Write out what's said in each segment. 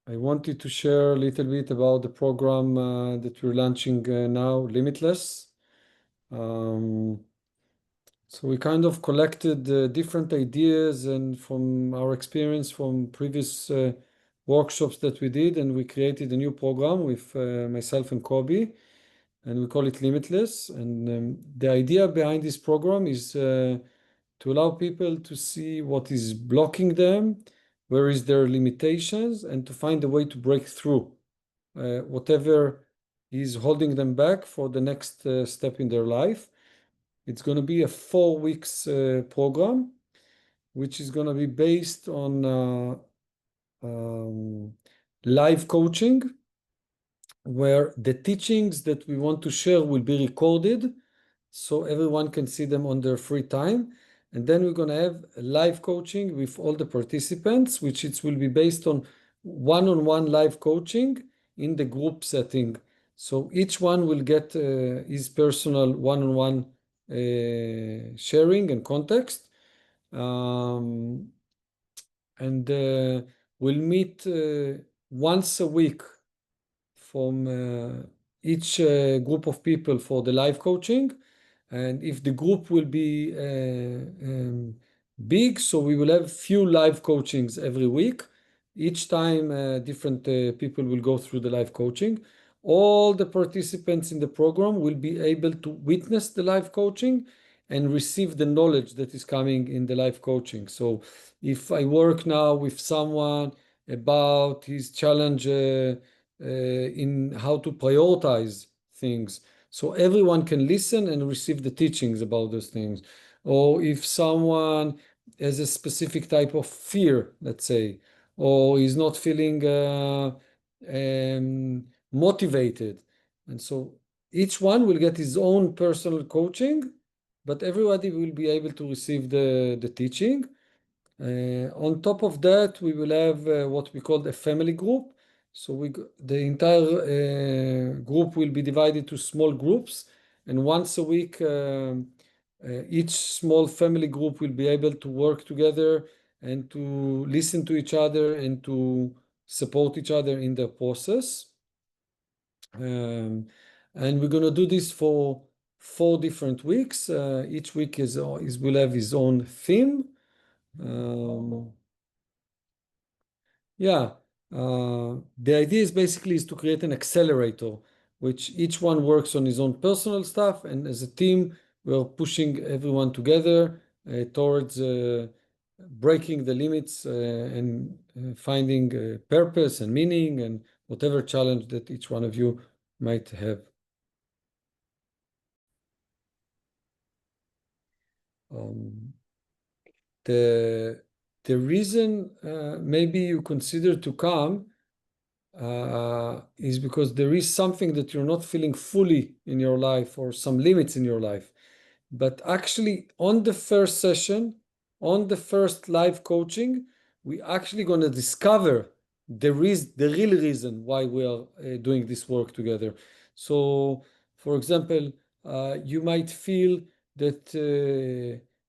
I wanted to share a little bit about the program that we're launching now, Limitless. Um, so we kind of collected different ideas and from our experience from previous workshops that we did, and we created a new program with myself and Kobe, and we call it Limitless. And the idea behind this program is to allow people to see what is blocking them, where is their limitations, and to find a way to break through whatever is holding them back for the next step in their life. It's going to be a 4 weeks program, which is going to be based on live coaching, where the teachings that we want to share will be recorded so everyone can see them on their free time. And then we're going to have live coaching with all the participants, which it will be based on one-on-one live coaching in the group setting. So each one will get his personal one-on-one sharing and context. Um, and we'll meet once a week from each group of people for the live coaching. And if the group will be big, so we will have few live coachings every week. Each time, different people will go through the live coaching. All the participants in the program will be able to witness the live coaching and receive the knowledge that is coming in the live coaching. So if I work now with someone about his challenge in how to prioritize things, so everyone can listen and receive the teachings about those things. Or if someone has a specific type of fear, let's say, or is not feeling motivated. And so each one will get his own personal coaching, but everybody will be able to receive the teaching. On top of that, we will have what we call a family group. So the entire group will be divided to small groups, and once a week, each small family group will be able to work together and to listen to each other and to support each other in the process. And we're going to do this for 4 different weeks. Each week will have his own theme. Um, Yeah, the idea is basically is to create an accelerator, which each one works on his own personal stuff, and as a team, we're pushing everyone together towards breaking the limits and finding purpose and meaning and whatever challenge that each one of you might have. Um, the the reason maybe you consider to come is because there is something that you're not feeling fully in your life or some limits in your life. But actually, on the first session, on the first live coaching, we actually going to discover the real reason why we are doing this work together. So, for example, you might feel that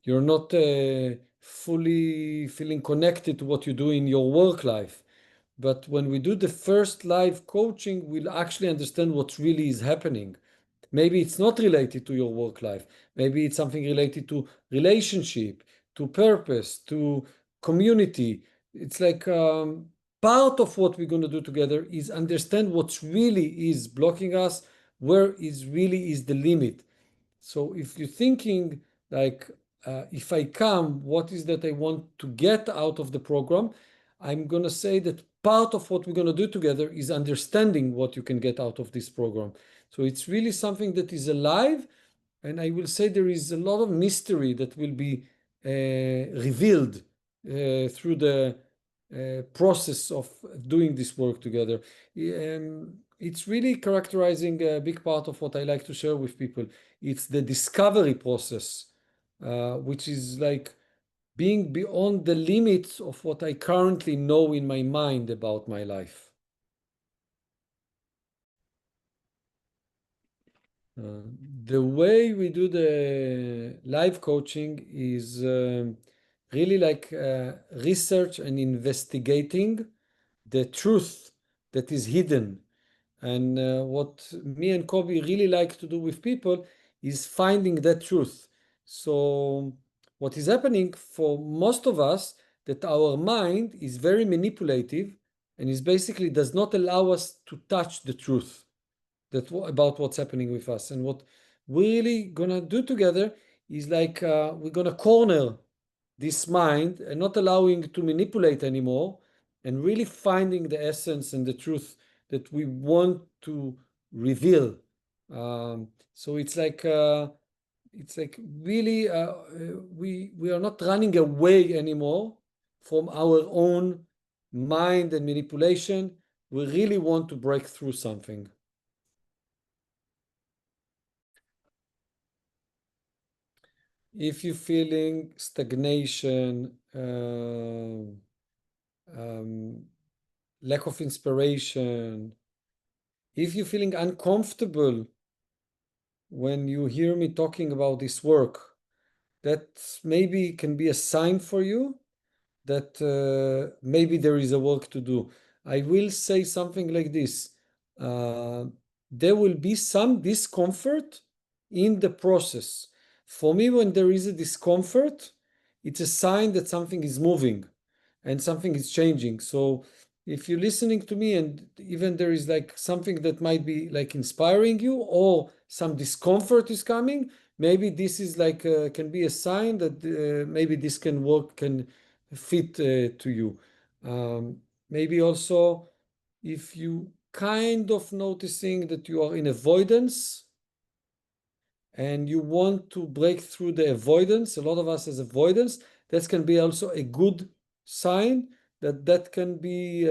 you're not fully feeling connected to what you do in your work life. But when we do the first live coaching, we'll actually understand what really is happening. Maybe it's not related to your work life. Maybe it's something related to relationship, to purpose, to community. It's like part of what we're going to do together is understand what really is blocking us, where is really is the limit. So if you're thinking like, if I come, what is that I want to get out of the program? I'm going to say that part of what we're going to do together is understanding what you can get out of this program. So it's really something that is alive. And I will say there is a lot of mystery that will be revealed through the process of doing this work together. It's really characterizing a big part of what I like to share with people. It's the discovery process, which is like being beyond the limits of what I currently know in my mind about my life. Uh, the way we do the live coaching is really like research and investigating the truth that is hidden. And what me and Kobe really like to do with people is finding that truth. So what is happening for most of us, that our mind is very manipulative and is basically does not allow us to touch the truth about what's happening with us. And what we're really gonna do together is like we're gonna corner this mind and not allowing to manipulate anymore, and really finding the essence and the truth that we want to reveal. So it's like really we are not running away anymore from our own mind and manipulation. We really want to break through something. If you're feeling stagnation, lack of inspiration, if you're feeling uncomfortable when you hear me talking about this work, that maybe can be a sign for you that maybe there is a work to do. I will say something like this. Uh, there will be some discomfort in the process. For me, when there is a discomfort, it's a sign that something is moving and something is changing. So if you're listening to me and even there is like something that might be like inspiring you, or some discomfort is coming, maybe this is like can be a sign that maybe this can work, can fit to you. Maybe also if you kind of noticing that you are in avoidance and you want to break through the avoidance, a lot of us has avoidance, that can be also a good sign that that can be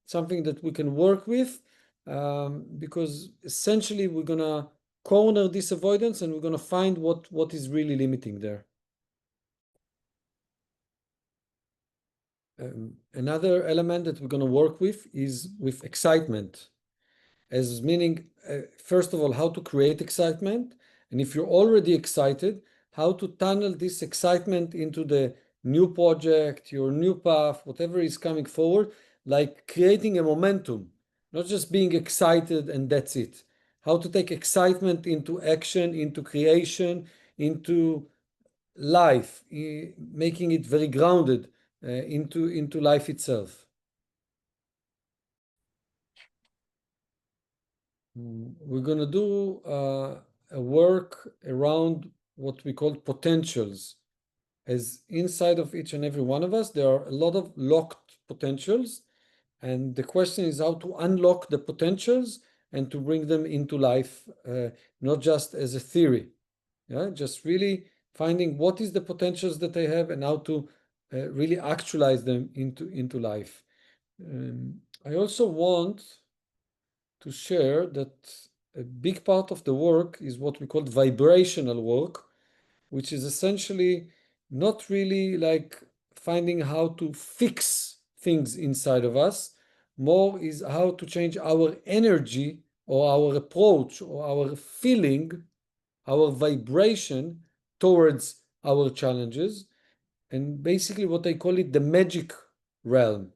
something that we can work with, because essentially we're gonna corner this avoidance and we're gonna find what is really limiting there. Another element that we're going to work with is with excitement, as meaning, first of all, how to create excitement. And if you're already excited, how to tunnel this excitement into the new project, your new path, whatever is coming forward, like creating a momentum, not just being excited and that's it. How to take excitement into action, into creation, into life, making it very grounded into life itself. We're going to do a work around what we call potentials. As inside of each and every one of us, there are a lot of locked potentials. And the question is how to unlock the potentials and to bring them into life, not just as a theory. Yeah, just really finding what is the potentials that I have and how to really actualize them into life. I also want to share that a big part of the work is what we call vibrational work, which is essentially not really like finding how to fix things inside of us, more is how to change our energy or our approach or our feeling, our vibration towards our challenges. And basically, what I call it the magic realm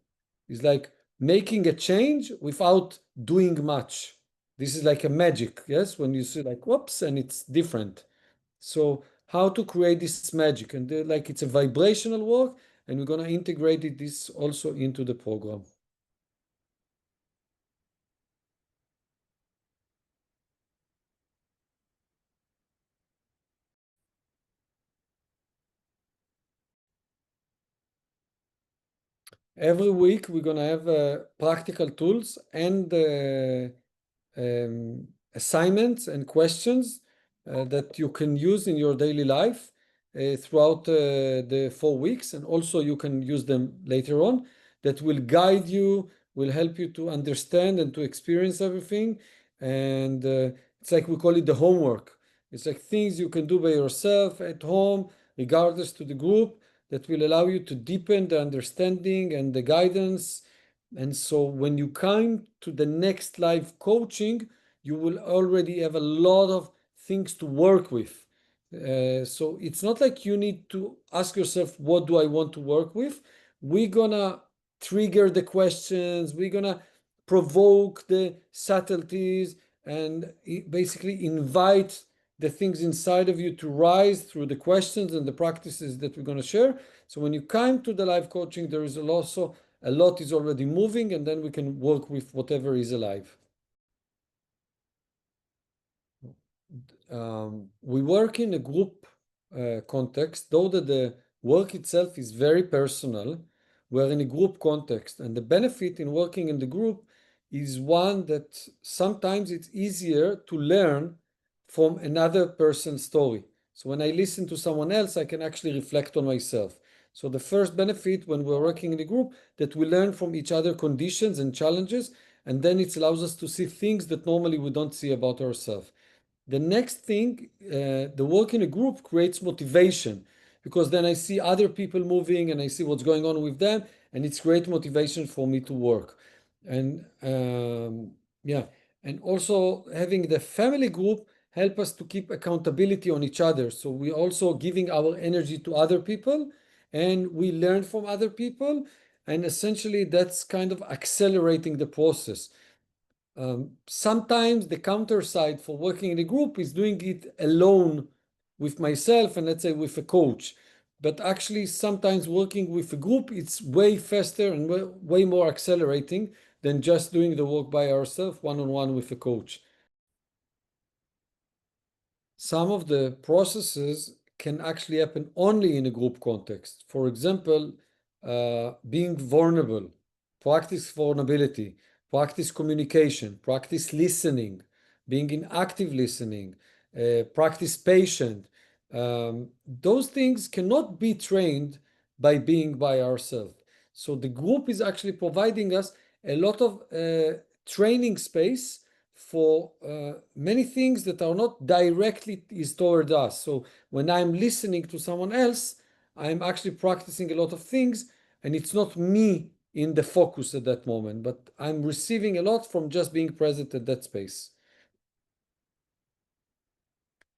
is like making a change without doing much. This is like a magic, yes, when you see like whoops and it's different. So how to create this magic, and like it's a vibrational work, and we're going to integrate this also into the program. Every week we're going to have practical tools and assignments and questions that you can use in your daily life throughout the 4 weeks, and also you can use them later on, that will guide you, will help you to understand and to experience everything. And it's like we call it the homework. It's like things you can do by yourself at home, regardless to the group, that will allow you to deepen the understanding and the guidance. And so when you come to the next live coaching, you will already have a lot of things to work with. So it's not like you need to ask yourself, what do I want to work with? We're gonna trigger the questions, we're gonna provoke the subtleties, and basically invite the things inside of you to rise through the questions and the practices that we're going to share. So when you come to the live coaching, there is also a lot is already moving, and then we can work with whatever is alive. We work in a group context, though that the work itself is very personal. We're in a group context, and the benefit in working in the group is one that sometimes it's easier to learn from another person's story. So when I listen to someone else, I can actually reflect on myself. So the first benefit when we're working in a group, that we learn from each other conditions and challenges, and then it allows us to see things that normally we don't see about ourselves. The next thing, the work in a group creates motivation, because then I see other people moving and I see what's going on with them, and it's great motivation for me to work. And yeah, and also having the family group help us to keep accountability on each other. So we also giving our energy to other people, and we learn from other people, and essentially that's kind of accelerating the process. Sometimes the counter side for working in a group is doing it alone with myself and let's say with a coach. But actually, sometimes working with a group, it's way faster and way more accelerating than just doing the work by ourselves, one on one with a coach. Some of the processes can actually happen only in a group context. For example, being vulnerable, practice vulnerability, practice communication, practice listening, being in active listening, practice patient. Those things cannot be trained by being by ourselves. So the group is actually providing us a lot of training space for many things that are not directly is toward us. So when I'm listening to someone else, I'm actually practicing a lot of things, and it's not me in the focus at that moment, but I'm receiving a lot from just being present at that space.